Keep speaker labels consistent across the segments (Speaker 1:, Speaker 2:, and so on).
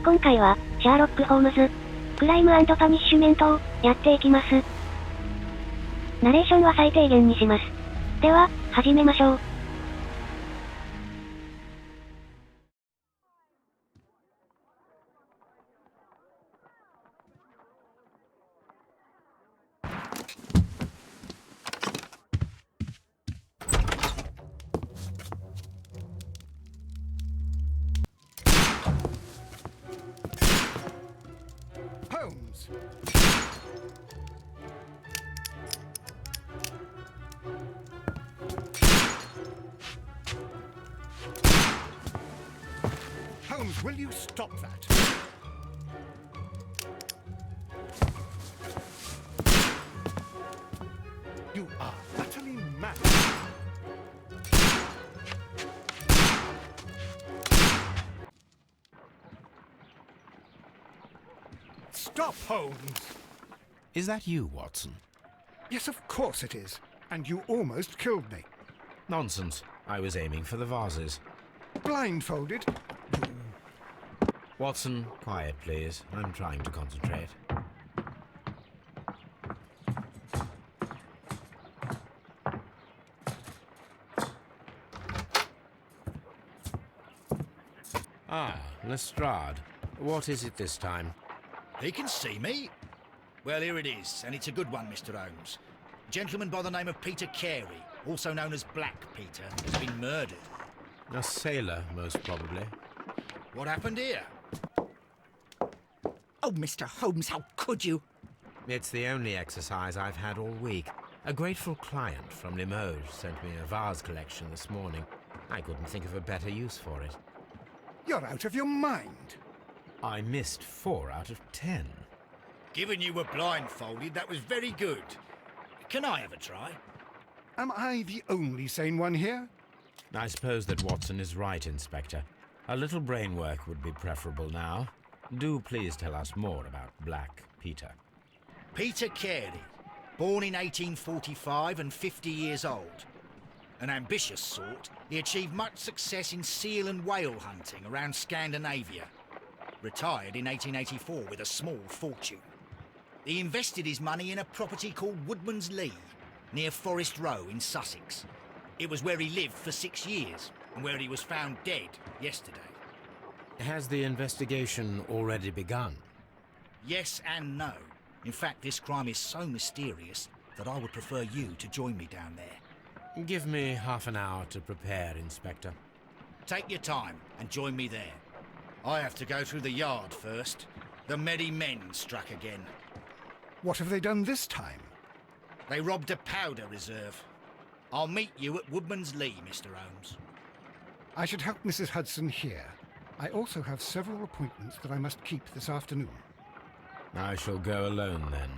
Speaker 1: 今回は、シャーロック・ホームズ、クライム&パニッシュメントを、やっていきます。ナレーションは最低限にします。では、始めましょう。
Speaker 2: Holmes. Holmes, will you stop that? You are utterly mad. Stop, Holmes!
Speaker 3: Is that you, Watson?
Speaker 2: Yes, of course it is. And you almost killed me.
Speaker 3: Nonsense. I was aiming for the vases.
Speaker 2: Blindfolded?
Speaker 3: Watson, quiet, please. I'm trying to concentrate. Ah, Lestrade. What is it this time?
Speaker 4: He can see me. Well, here it is, and it's a good one, Mr. Holmes. A gentleman by the name of Peter Carey, also known as Black Peter, has been murdered.
Speaker 3: A sailor, most probably.
Speaker 4: What happened here?
Speaker 5: Oh, Mr. Holmes, how could you?
Speaker 3: It's the only exercise I've had all week. A grateful client from Limoges sent me a vase collection this morning. I couldn't think of a better use for it.
Speaker 2: You're out of your mind.
Speaker 3: I missed 4 out of 10.
Speaker 4: Given you were blindfolded, that was very good. Can I have a try?
Speaker 2: Am I the only sane one here?
Speaker 3: I suppose that Watson is right, Inspector. A little brain work would be preferable now. Do please tell us more about Black Peter.
Speaker 4: Peter Carey, born in 1845 and 50 years old. An ambitious sort, he achieved much success in seal and whale hunting around Scandinavia. Retired in 1884 with a small fortune. He invested his money in a property called Woodman's Lee, near Forest Row in Sussex. It was where he lived for 6 years, and where he was found dead yesterday.
Speaker 3: Has the investigation already begun?
Speaker 4: Yes and no. In fact, this crime is so mysterious that I would prefer you to join me down there.
Speaker 3: Give me half an hour to prepare, Inspector.
Speaker 4: Take your time and join me there. I have to go through the yard first. The Merry Men struck again.
Speaker 2: What have they done this time?
Speaker 4: They robbed a powder reserve. I'll meet you at Woodman's Lee, Mr. Holmes.
Speaker 2: I should help Mrs. Hudson here. I also have several appointments that I must keep this afternoon.
Speaker 3: I shall go alone then.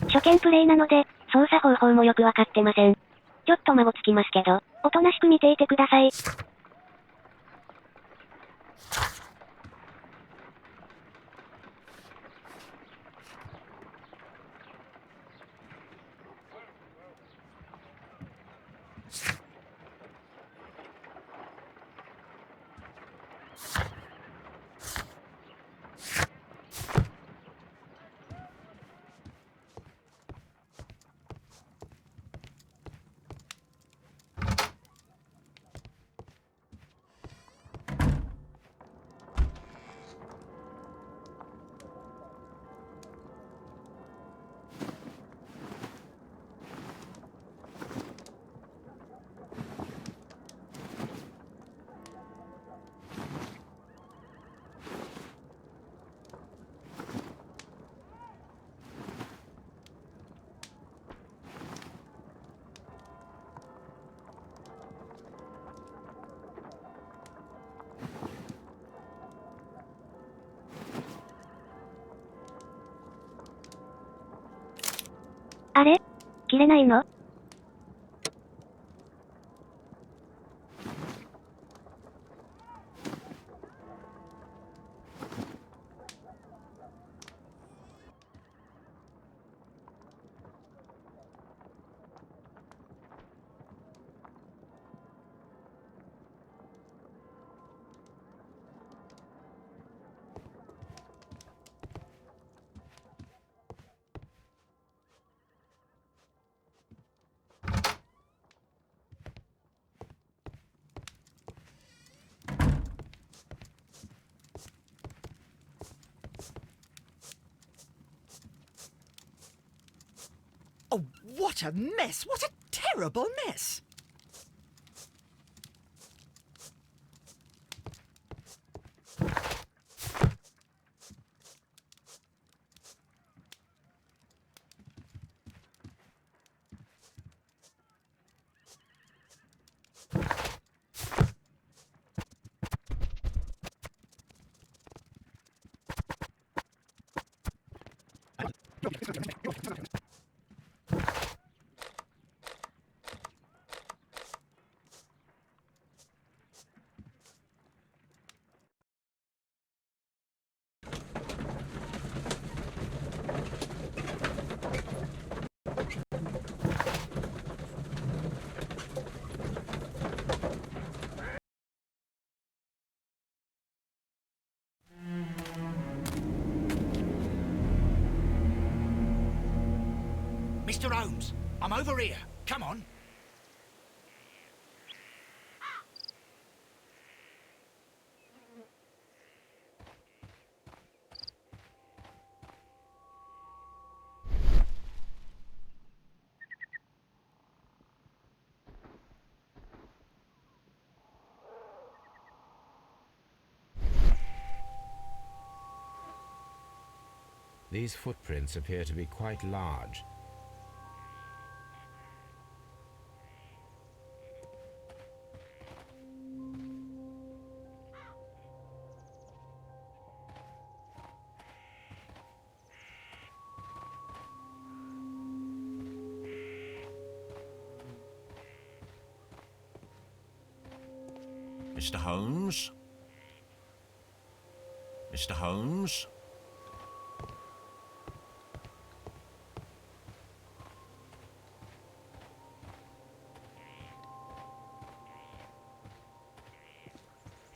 Speaker 1: 初見プレイなので、操作方法もよくわかってません。ちょっと孫つきますけど、おとなしく見ていてください。あれ？切れないの？
Speaker 5: What a mess! What a terrible mess!
Speaker 4: Mr. Holmes, I'm over here. Come on.
Speaker 3: These footprints appear to be quite large.
Speaker 6: Mr. Holmes? Mr. Holmes?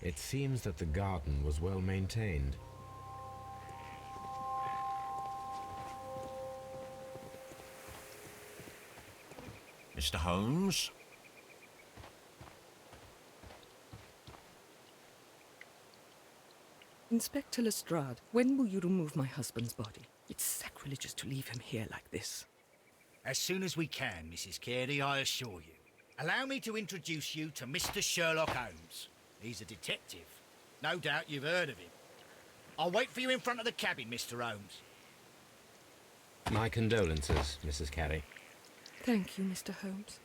Speaker 3: It seems that the garden was well maintained.
Speaker 6: Mr. Holmes?
Speaker 5: Inspector Lestrade, when will you remove my husband's body? It's sacrilegious to leave him here like this.
Speaker 4: As soon as we can, Mrs. Carey, I assure you. Allow me to introduce you to Mr. Sherlock Holmes. He's a detective. No doubt you've heard of him. I'll wait for you in front of the cabin, Mr. Holmes.
Speaker 3: My condolences, Mrs. Carey.
Speaker 5: Thank you, Mr. Holmes.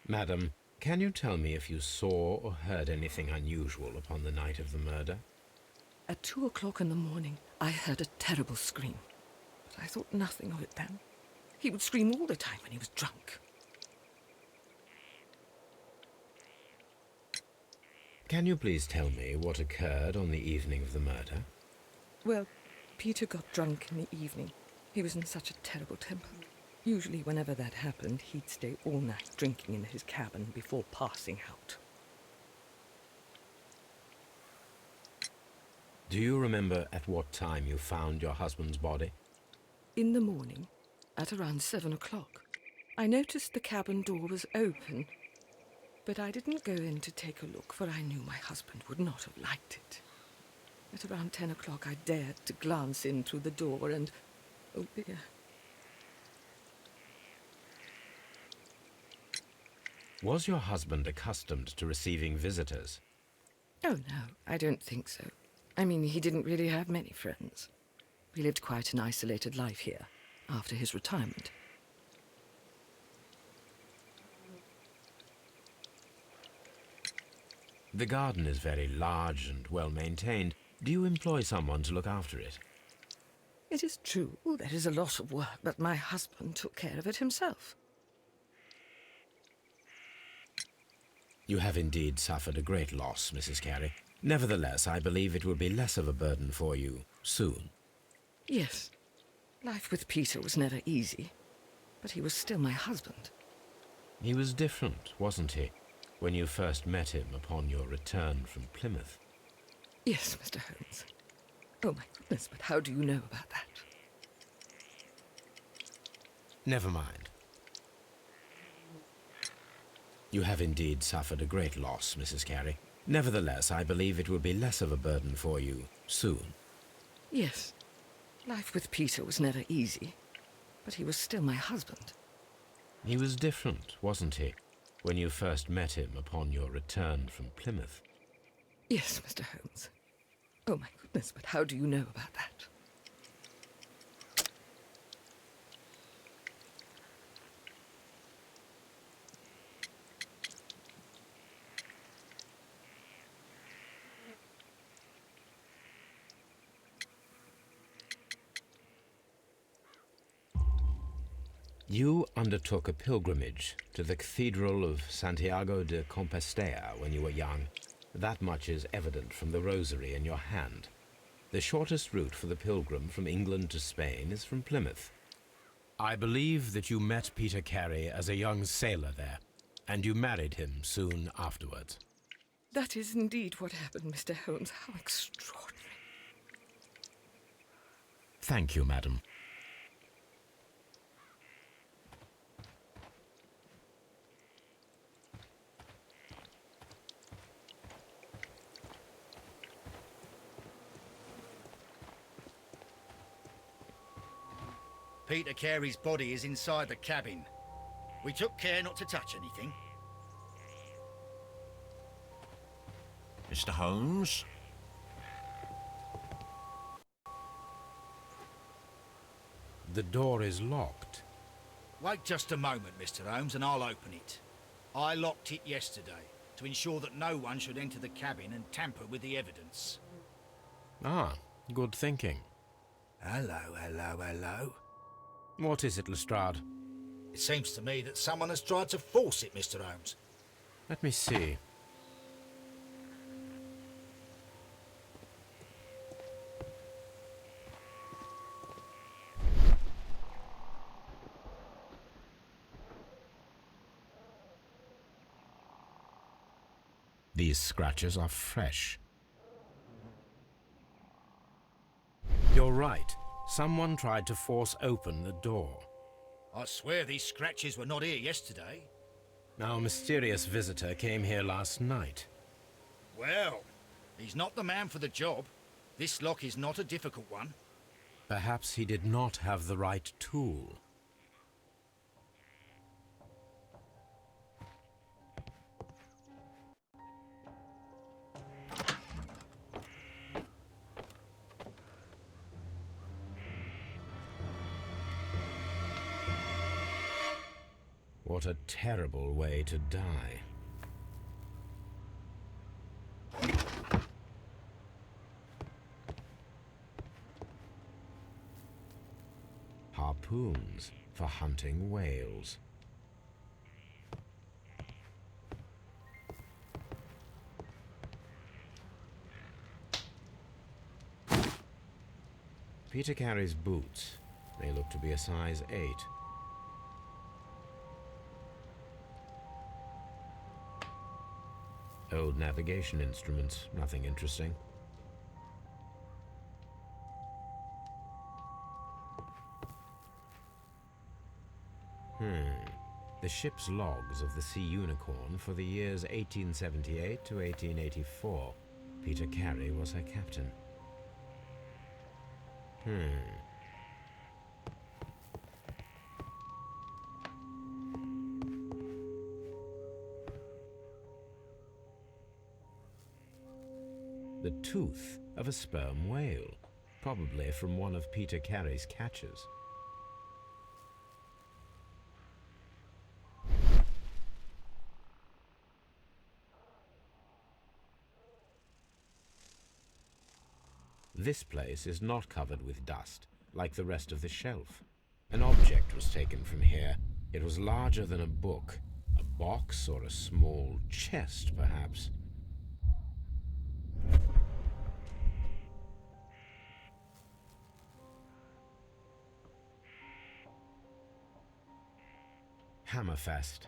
Speaker 3: Madam, can you tell me if you saw or heard anything unusual upon the night of the murder?
Speaker 5: At 2 o'clock in the morning, I heard a terrible scream. But I thought nothing of it then. He would scream all the time when he was drunk.
Speaker 3: Can you please tell me what occurred on the evening of the murder?
Speaker 5: Well, Peter got drunk in the evening. He was in such a terrible temper. Usually whenever that happened, he'd stay all night drinking in his cabin before passing out.
Speaker 3: Do you remember at what time you found your husband's body?
Speaker 5: In the morning, at around 7 o'clock, I noticed the cabin door was open, but I didn't go in to take a look, for I knew my husband would not have liked it. At around 10 o'clock, I dared to glance in through the door and, oh dear.
Speaker 3: Was your husband accustomed to receiving visitors?
Speaker 5: Oh, no, I don't think so. I mean, he didn't really have many friends. We lived quite an isolated life here, after his retirement.
Speaker 3: The garden is very large and well maintained. Do you employ someone to look after it?
Speaker 5: It is true, there is a lot of work, but my husband took care of it himself.
Speaker 3: You have indeed suffered a great loss, Mrs. Carey. Nevertheless, I believe it will be less of a burden for you soon.
Speaker 5: Yes. Life with Peter was never easy, but he was still my husband.
Speaker 3: He was different, wasn't he, when you first met him upon your return from Plymouth?
Speaker 5: Yes, Mr. Holmes. Oh, my goodness, but how do you know about that?
Speaker 3: Never mind. You have indeed suffered a great loss, Mrs. Carey. Nevertheless, I believe it will be less of a burden for you soon.
Speaker 5: Yes. Life with Peter was never easy, but he was still my husband.
Speaker 3: He was different, wasn't he, when you first met him upon your return from Plymouth?
Speaker 5: Yes, Mr. Holmes. Oh, my goodness, but how do you know about that?
Speaker 3: You undertook a pilgrimage to the Cathedral of Santiago de Compostela when you were young. That much is evident from the rosary in your hand. The shortest route for the pilgrim from England to Spain is from Plymouth. I believe that you met Peter Carey as a young sailor there, and you married him soon afterwards.
Speaker 5: That is indeed what happened, Mr. Holmes. How extraordinary.
Speaker 3: Thank you, madam.
Speaker 4: Peter Carey's body is inside the cabin. We took care not to touch anything.
Speaker 6: Mr. Holmes?
Speaker 3: The door is locked.
Speaker 4: Wait just a moment, Mr. Holmes, and I'll open it. I locked it yesterday to ensure that no one should enter the cabin and tamper with the evidence.
Speaker 3: Ah, good thinking.
Speaker 4: Hello, hello, hello.
Speaker 3: What is it, Lestrade?
Speaker 4: It seems to me that someone has tried to force it, Mr. Holmes.
Speaker 3: Let me see. These scratches are fresh. You're right. Someone tried to force open the door.
Speaker 4: I swear these scratches were not here yesterday.
Speaker 3: Our mysterious visitor came here last night.
Speaker 4: Well, he's not the man for the job. This lock is not a difficult one.
Speaker 3: Perhaps he did not have the right tool. What a terrible way to die. Harpoons for hunting whales. Peter Carey's boots. They look to be a size 8. Old navigation instruments, nothing interesting. The ship's logs of the Sea Unicorn for the years 1878 to 1884. Peter Carey was her captain. tooth of a sperm whale, probably from one of Peter Carey's catches. This place is not covered with dust, like the rest of the shelf. An object was taken from here. It was larger than a book, a box or a small chest, perhaps. Hammerfest.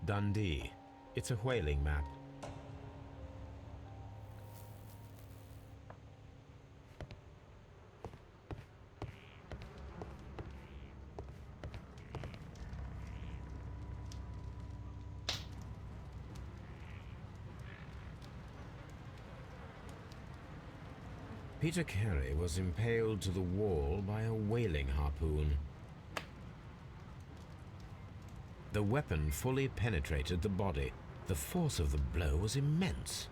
Speaker 3: Dundee. It's a whaling map. Peter Carey was impaled to the wall by a whaling harpoon. The weapon fully penetrated the body. The force of the blow was immense.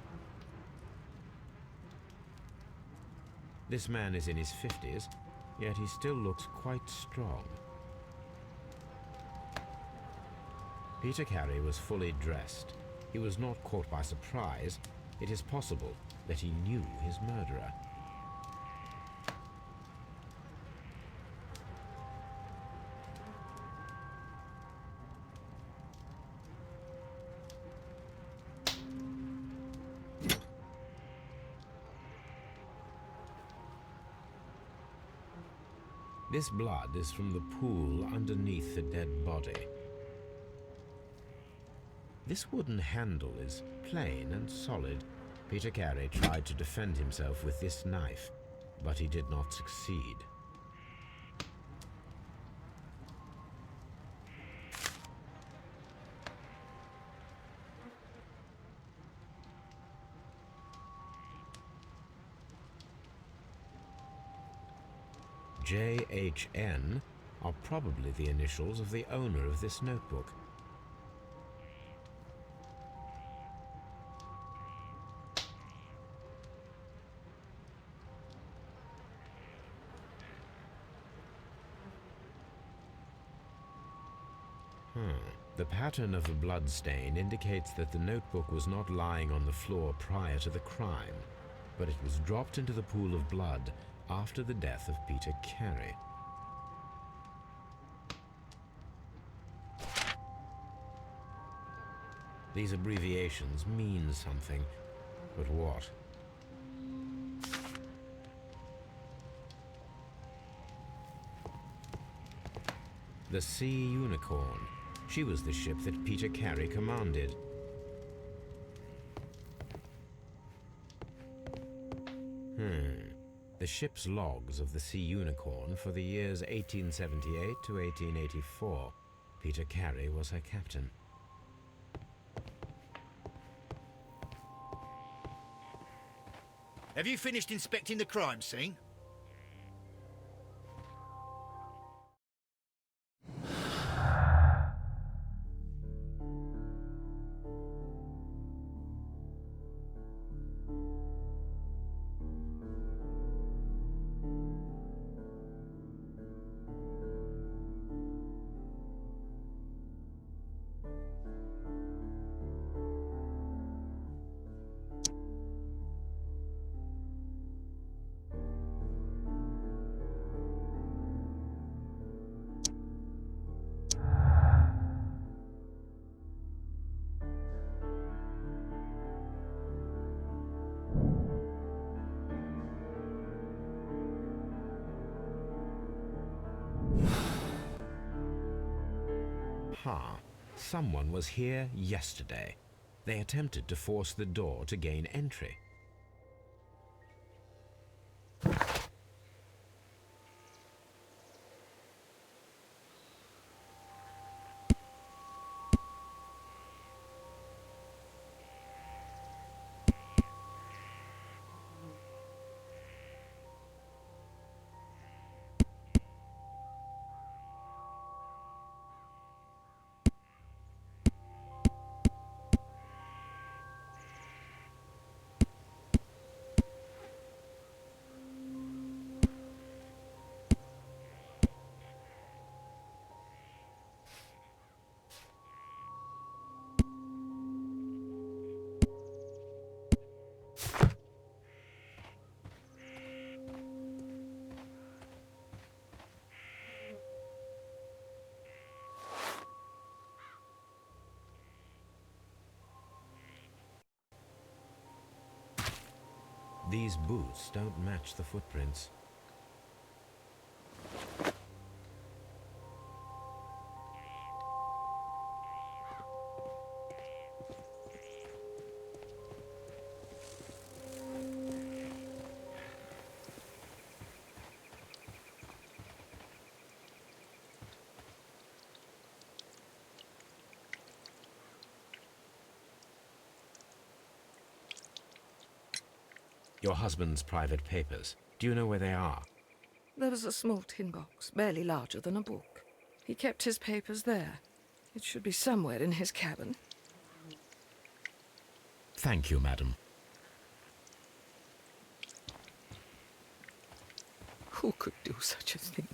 Speaker 3: This man is in his 50s, yet he still looks quite strong. Peter Carey was fully dressed. He was not caught by surprise. It is possible that he knew his murderer. This blood is from the pool underneath the dead body. This wooden handle is plain and solid. Peter Carey tried to defend himself with this knife, but he did not succeed. JHN are probably the initials of the owner of this notebook. The pattern of the blood stain indicates that the notebook was not lying on the floor prior to the crime, but it was dropped into the pool of blood after the death of Peter Carey. These abbreviations mean something, but what? The Sea Unicorn. She was the ship that Peter Carey commanded. The ship's logs of the Sea Unicorn for the years 1878 to 1884. Peter Carey was her captain.
Speaker 4: Have you finished inspecting the crime scene?
Speaker 3: Someone was here yesterday. They attempted to force the door to gain entry. These boots don't match the footprints. Your husband's private papers. Do you know where they are?
Speaker 5: There was a small tin box, barely larger than a book. He kept his papers there. It should be somewhere in his cabin.
Speaker 3: Thank you, madam.
Speaker 5: Who could do such a thing?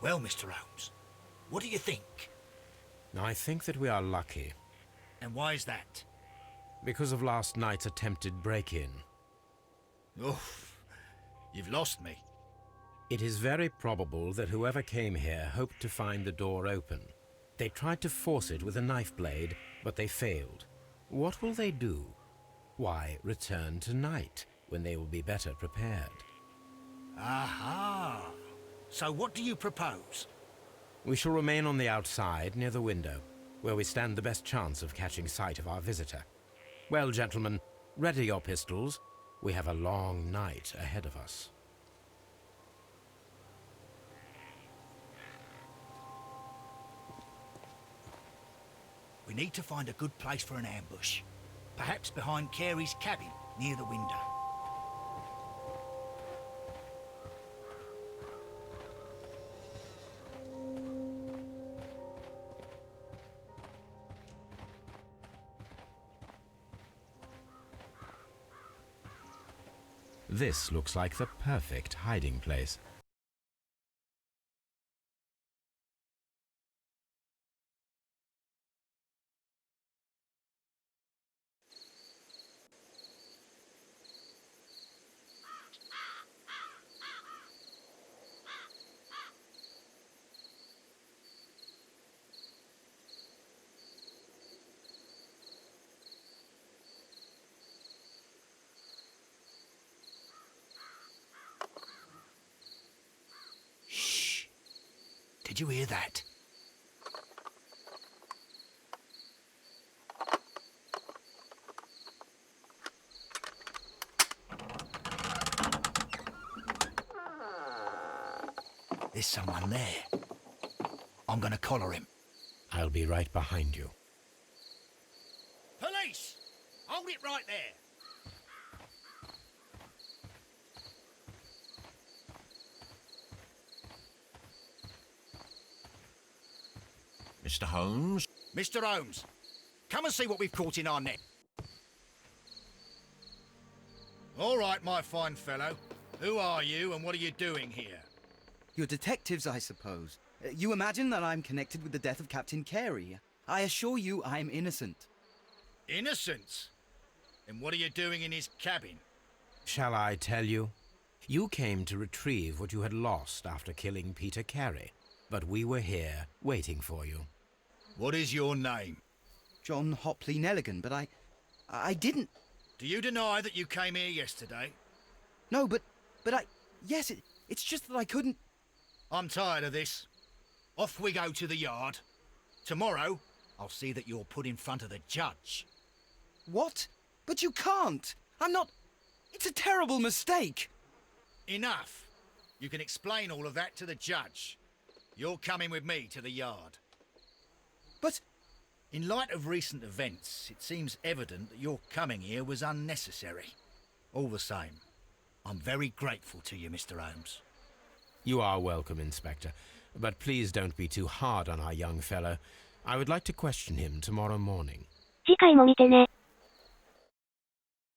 Speaker 4: Well, Mr. Holmes, what do you think?
Speaker 3: I think that we are lucky.
Speaker 4: And why is that?
Speaker 3: Because of last night's attempted break-in.
Speaker 4: Oof, you've lost me.
Speaker 3: It is very probable that whoever came here hoped to find the door open. They tried to force it with a knife blade, but they failed. What will they do? Why, return tonight, when they will be better prepared.
Speaker 4: Aha! So what do you propose?
Speaker 3: We shall remain on the outside, near the window, where we stand the best chance of catching sight of our visitor. Well, gentlemen, ready your pistols. We have a long night ahead of us.
Speaker 4: We need to find a good place for an ambush. Perhaps behind Carey's cabin, near the window.
Speaker 3: This looks like the perfect hiding place.
Speaker 4: Did you hear that? There's someone there. I'm gonna collar him.
Speaker 3: I'll be right behind you.
Speaker 4: Police! Hold it right there!
Speaker 6: Mr. Holmes?
Speaker 4: Mr. Holmes, come and see what we've caught in our net. All right, my fine fellow. Who are you and what are you doing here?
Speaker 7: You're detectives, I suppose. You imagine that I'm connected with the death of Captain Carey. I assure you I'm innocent.
Speaker 4: Innocent? And what are you doing in his cabin?
Speaker 3: Shall I tell you? You came to retrieve what you had lost after killing Peter Carey, but we were here waiting for you.
Speaker 4: What is your name?
Speaker 7: John Hopley Nelligan, but I didn't...
Speaker 4: Do you deny that you came here yesterday?
Speaker 7: No, but yes, it's just that I couldn't...
Speaker 4: I'm tired of this. Off we go to the yard. Tomorrow, I'll see that you're put in front of the judge.
Speaker 7: What? But you can't! I'm not... It's a terrible mistake!
Speaker 4: Enough. You can explain all of that to the judge. You're coming with me to the yard.
Speaker 7: But...
Speaker 4: In light of recent events, it seems evident that your coming here was unnecessary. All the same, I'm very grateful to you, Mr. Holmes.
Speaker 3: You are welcome, Inspector, but please don't be too hard on our young fellow. I would like to question him tomorrow morning.
Speaker 1: 次回も見てね。